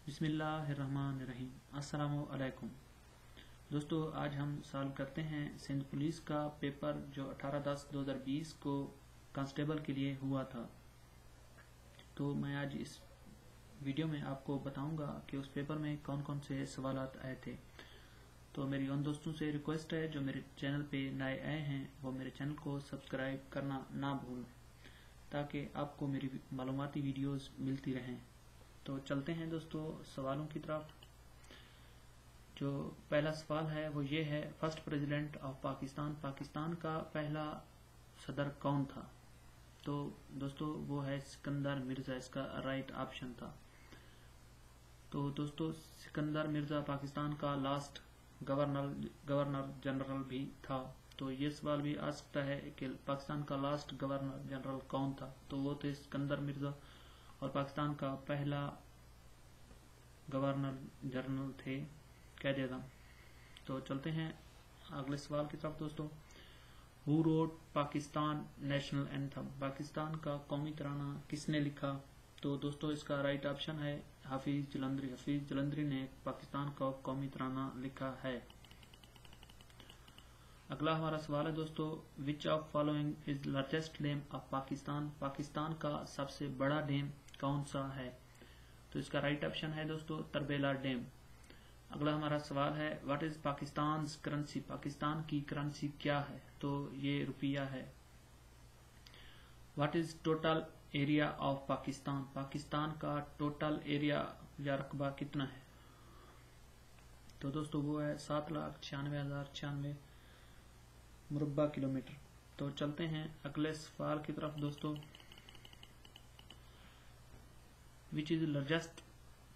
بسم اللہ الرحمن الرحیم۔ السلام علیکم دوستو، آج ہم سالو کرتے ہیں سندھ پولیس کا پیپر جو 18/10/2020 کو کانسٹیبل کے لیے ہوا تھا۔ تو میں آج اس ویڈیو میں آپ کو بتاؤں گا کہ اس پیپر میں کون کون سے سوالات آئے تھے۔ تو میری ان دوستوں سے ریکویسٹ ہے جو میرے چینل پہ نئے آئے ہیں وہ میرے چینل کو سبسکرائب کرنا نہ بھولیں تاکہ آپ کو میری معلوماتی ویڈیوز ملتی رہیں۔ تو چلتے ہیں دوستو سوالوں کی طرف۔ جو پہلا سوال ہے وہ یہ ہے، first president of Pakistan, Pakistan کا پہلا صدر کون تھا؟ تو دوستو وہ ہے سکندر مرزا، اس کا رائٹ آپشن تھا۔ تو دوستو سکندر مرزا پاکستان کا لاسٹ گورنر جنرل بھی تھا۔ تو یہ سوال بھی آ سکتا ہے کہ پاکستان کا لاسٹ گورنر جنرل کون تھا؟ تو وہ تھے سکندر مرزا، اور پاکستان کا پہلا گورنر جنرل تھے قائد اعظم۔ تو چلتے ہیں اگلے سوال کی طرف دوستو۔ Who wrote Pakistan national anthem? Pakistan کا قومی ترانہ کس نے لکھا؟ تو دوستو اس کا رائٹ آپشن ہے حفیظ جلندری۔ حفیظ جلندری نے پاکستان کا قومی ترانہ لکھا ہے۔ اگلا ہمارا سوال ہے دوستو، which of following is largest dam of Pakistan? Pakistan کا سب سے بڑا ڈیم کون سا ہے؟ تو اس کا رائٹ آپشن ہے دوستو تربیلا ڈیم۔ اگلا ہمارا سوال ہے what is پاکستان's کرنسی؟ پاکستان کی کرنسی کیا ہے؟ تو یہ روپیہ ہے۔ what is total area of Pakistan? Pakistan کا ٹوٹل ایریا یا رقبہ کتنا ہے؟ تو دوستو وہ ہے 7,96,096 مربع کلومیٹر۔ تو چلتے ہیں اگلے سوال کی طرف دوستو۔ which is largest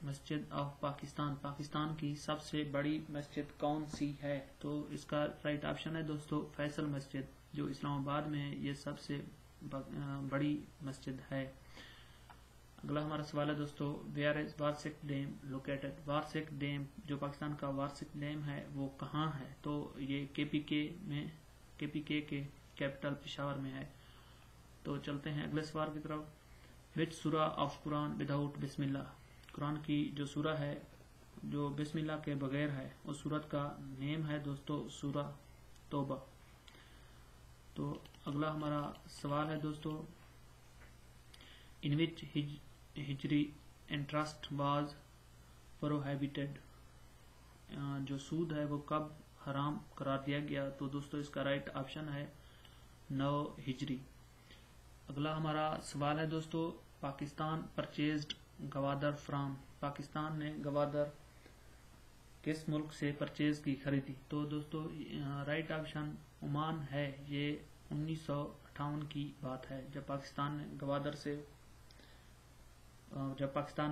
Masjid of Pakistan? Pakistan کی سب سے بڑی مسجد کون سی ہے؟ تو اس کا رائٹ آپشن ہے دوستو فیصل مسجد، جو اسلام آباد میں ہے، یہ سب سے بڑی مسجد ہے۔ اگلا ہمارا سوال ہے دوستو، where is Warsak dam located؟ Warsak dam جو پاکستان کا وارسک ڈیم ہے وہ کہاں ہے؟ تو یہ کے پی کے کے کیپٹل پشاور میں ہے۔ تو چلتے ہیں اگلے سوال کی طرف۔ which سورہ آف قرآن وداؤٹ بسم اللہ؟ قرآن کی جو سورہ ہے جو بسم اللہ کے بغیر ہے اس سورت کا نیم ہے دوستو سورہ توبہ۔ تو اگلا ہمارا سوال ہے دوستو، in which ہجری انٹرسٹ واز پروہیبیٹڈ؟ جو سود ہے وہ کب حرام قرار دیا گیا؟ تو دوستو اس کا رائٹ آپشن ہے 9 ہجری۔ اگلا ہمارا سوال ہے دوستو، پاکستان پرچیزڈ گوادر فرام؟ پاکستان نے گوادر کس ملک سے پرچیز کی، خریدی؟ تو دوستو رائٹ آپشن عمان ہے۔ یہ 1958 کی بات ہے جب پاکستان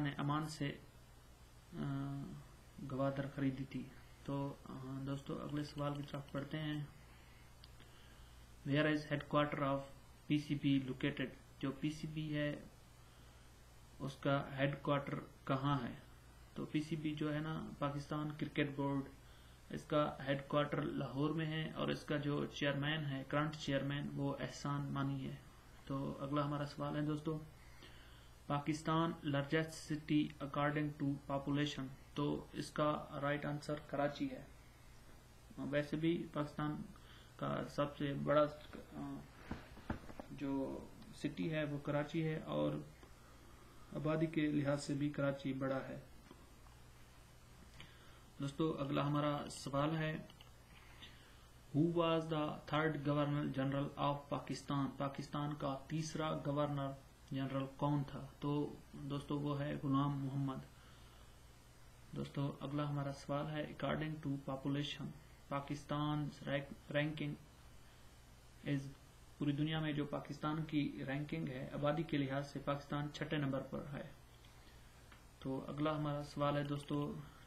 نے عمان سے گوادر خریدی تھی۔ تو دوستو اگلے سوال کی طرف پڑھتے ہیں۔ where is head quarter of P C B located؟ جو پی سی بی ہے اس کا ہیڈ کوارٹر کہاں ہے؟ تو پی سی بی جو ہے نا پاکستان کرکٹ بورڈ، اس کا ہیڈ کوارٹر لاہور میں ہے، اور اس کا جو چیئرمین ہے کرنٹ چیئرمین وہ احسان مانی ہے۔ تو اگلا ہمارا سوال ہے دوستو، Pakistan largest city according to population? تو اس کا رائٹ آنسر کراچی ہے۔ ویسے بھی پاکستان کا سب سے بڑا جو سٹی ہے وہ کراچی ہے، اور آبادی کے لحاظ سے بھی کراچی بڑا ہے۔ دوستو اگلا ہمارا سوال ہے، who was the third governor general of Pakistan? Pakistan کا تیسرا گورنر جنرل کون تھا؟ تو دوستو وہ ہے غلام محمد۔ دوستو اگلا ہمارا سوال ہے، according to population Pakistan ranking is? پوری دنیا میں جو پاکستان کی رینکنگ ہے آبادی کے لحاظ سے پاکستان 6 نمبر پر ہے۔ تو اگلا ہمارا سوال ہے دوستو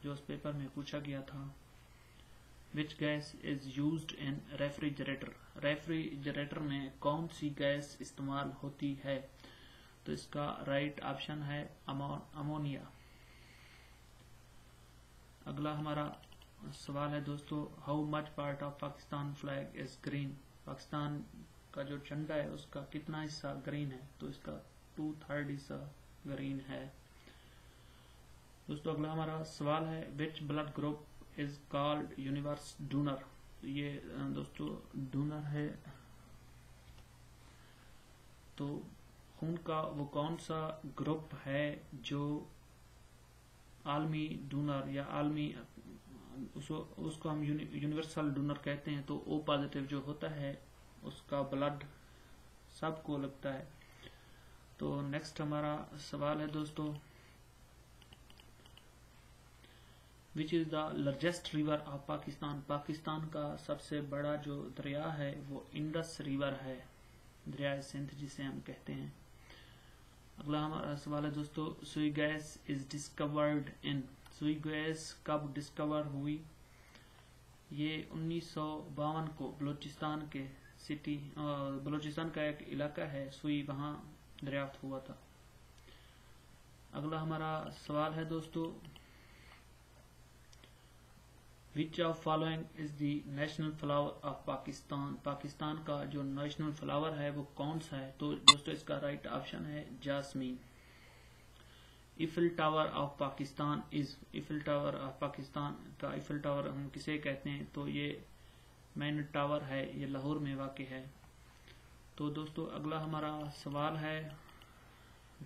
جو اس پیپر میں پوچھا گیا تھا، which gas is used in refrigerator؟ Refrigerator میں کون سی گیس استعمال ہوتی ہے؟ تو اس کا رائٹ آپشن ہے امونیا۔ اگلا ہمارا سوال ہے دوستو، how much part of Pakistan flag is green؟ Pakistan کا جو جھنڈا ہے اس کا کتنا حصہ گرین ہے؟ تو اس کا 2/3 حصہ گرین ہے۔ دوستو اگلا ہمارا سوال ہے which blood group is called universe donor. یہ دوستو ڈونر ہے، تو خون کا وہ کون سا گروپ ہے جو عالمی ڈونر یا عالمی اس کو ہم یونیورسل ڈونر کہتے ہیں. تو او پازیٹیو جو ہوتا ہے اس کا بلڈ سب کو لگتا ہے. تو نیکسٹ ہمارا سوال ہے دوستو which is the largest river of Pakistan. Pakistan کا سب سے بڑا جو دریا ہے وہ انڈس ریور ہے، دریائے سندھ جسے ہم کہتے ہیں. اگلا ہمارا سوال ہے دوستو سوئی گیس از ڈسکورڈ ان. سوئی گیس کب ڈسکور ہوئی؟ یہ 1952 کو بلوچستان کے بلوچستان کا ایک علاقہ ہے سوئی، وہاں دریافت ہوا تھا. اگلا ہمارا سوال ہے دوستو which of following is the national flower of Pakistan. Pakistan کا جو نیشنل فلاور ہے وہ کون سا ہے؟ تو دوستو اس کا رائٹ آپشن ہے jasmine. Eiffel tower of Pakistan is. Eiffel tower of Pakistan کا ایفل ٹاور ہم کسے کہتے ہیں؟ تو یہ مین ٹاور ہے، یہ لاہور میں واقع ہے. تو دوستو اگلا ہمارا سوال ہے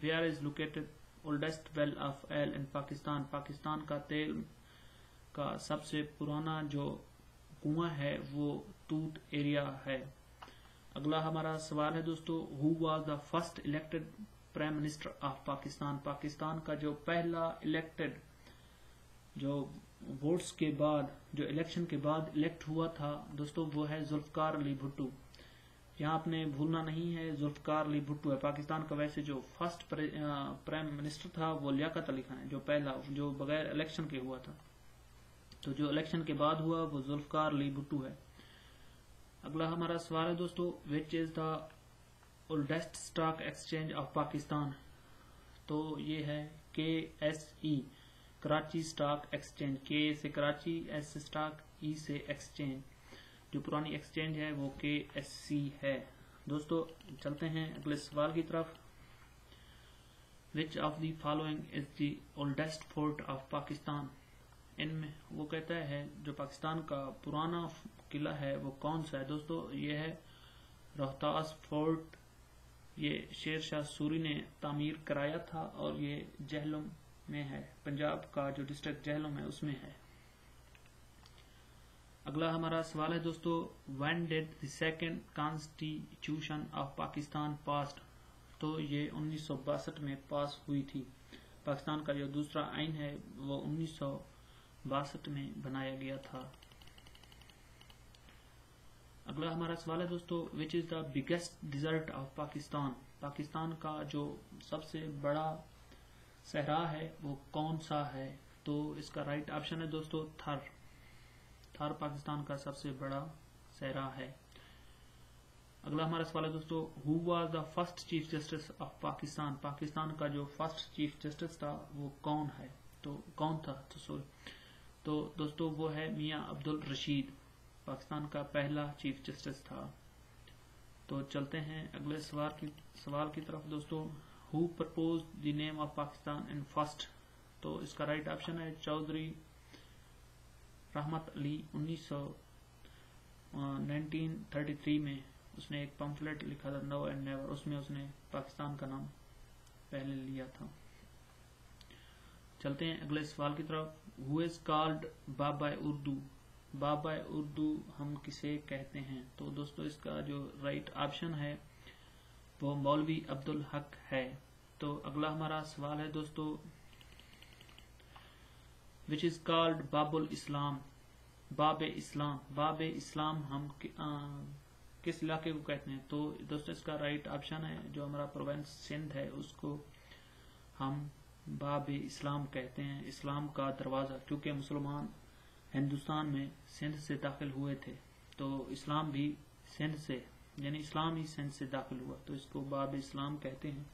where is located oldest well of oil in Pakistan. Pakistan کا تیل کا سب سے پرانا جو کنواں ہے وہ توت ایریا ہے. اگلا ہمارا سوال ہے دوستو who was the first elected prime minister of Pakistan. Pakistan کا جو پہلا الیکٹڈ جو ووٹس کے بعد جو الیکشن کے بعد الیکٹ ہوا تھا دوستو وہ ہے ذوالفقار علی بھٹو. یہاں آپ نے بھولنا نہیں ہے ذوالفقار علی بھٹو ہے. پاکستان کا ویسے جو فرسٹ پرائم منسٹر تھا وہ لیاقت علی خان ہے، جو پہلا جو بغیر الیکشن کے ہوا تھا. تو جو الیکشن کے بعد ہوا وہ ذوالفقار علی بھٹو ہے. اگلا ہمارا سوال ہے دوستو which is the oldest stock exchange of Pakistan. تو یہ ہے KSE Karachi stock exchange. K سے کراچی، S سے سٹاک، E سے ایکسچینج. جو پرانی ایکسچینج ہے وہ KSC ہے. دوستو چلتے ہیں اگلے سوال کی طرف. which of the following is the oldest fort of Pakistan. ان میں وہ کہتا ہے جو پاکستان کا پرانا قلعہ ہے وہ کون سا ہے؟ دوستو یہ ہے روہتاس فورٹ. یہ شیر شاہ سوری نے تعمیر کرایا تھا اور یہ جہلم میں ہے، پنجاب کا جو ڈسٹرکٹ جہلم ہے اس میں ہے. اگلا ہمارا سوال ہے دوستو when did the second constitution of Pakistan passed. تو یہ 1962 میں پاس ہوئی تھی. پاکستان کا جو دوسرا آئین ہے وہ 1962 میں بنایا گیا تھا. اگلا ہمارا سوال ہے دوستو which is the biggest desert of Pakistan. Pakistan کا جو سب سے بڑا صحرا ہے وہ کون سا ہے؟ تو اس کا رائٹ آپشن ہے دوستو تھر. تھر پاکستان کا سب سے بڑا صحرا ہے. اگلا ہمارا سوال ہے دوستو who was the first chief justice of Pakistan. Pakistan کا جو فرسٹ چیف جسٹس تھا وہ کون ہے؟ تو کون تھا؟ تو دوستو وہ ہے میاں عبد الرشید. پاکستان کا پہلا چیف جسٹس تھا. تو چلتے ہیں اگلے سوال کی طرف دوستو who proposed the name of Pakistan in first. تو اس کا رائٹ آپشن ہے چودھری رحمت علی. 1933 میں اس نے ایک پمفلٹ لکھا تھا نو اینڈ نیور، اس میں اس نے پاکستان کا نام پہلے لیا تھا. چلتے ہیں اگلے سوال کی طرف. who is called بابا اردو. بابا اردو ہم کسے کہتے ہیں؟ تو دوستو اس کا جو رائٹ آپشن ہے وہ مولوی عبدالحق ہے. تو اگلا ہمارا سوال ہے دوستو which is called باب الاسلام. باب اسلام. باب اسلام ہم کس علاقے کو کہتے ہیں؟ تو دوستو اس کا رائٹ آپشن ہے جو ہمارا پروونس سندھ ہے اس کو ہم باب اسلام کہتے ہیں، اسلام کا دروازہ. کیونکہ مسلمان ہندوستان میں سندھ سے داخل ہوئے تھے تو اسلام بھی سندھ سے یعنی اسلام ہی سندھ سے داخل ہوا، تو اس کو باب اسلام کہتے ہیں.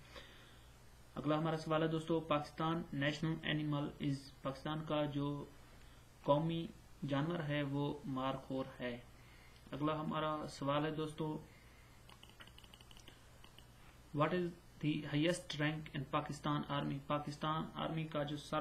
اگلا ہمارا سوال ہے دوستو Pakistan national animal is. Pakistan کا جو قومی جانور ہے وہ مارخور ہے. اگلا ہمارا سوال ہے دوستو what is the highest rank in Pakistan army. Pakistan army کا جو سر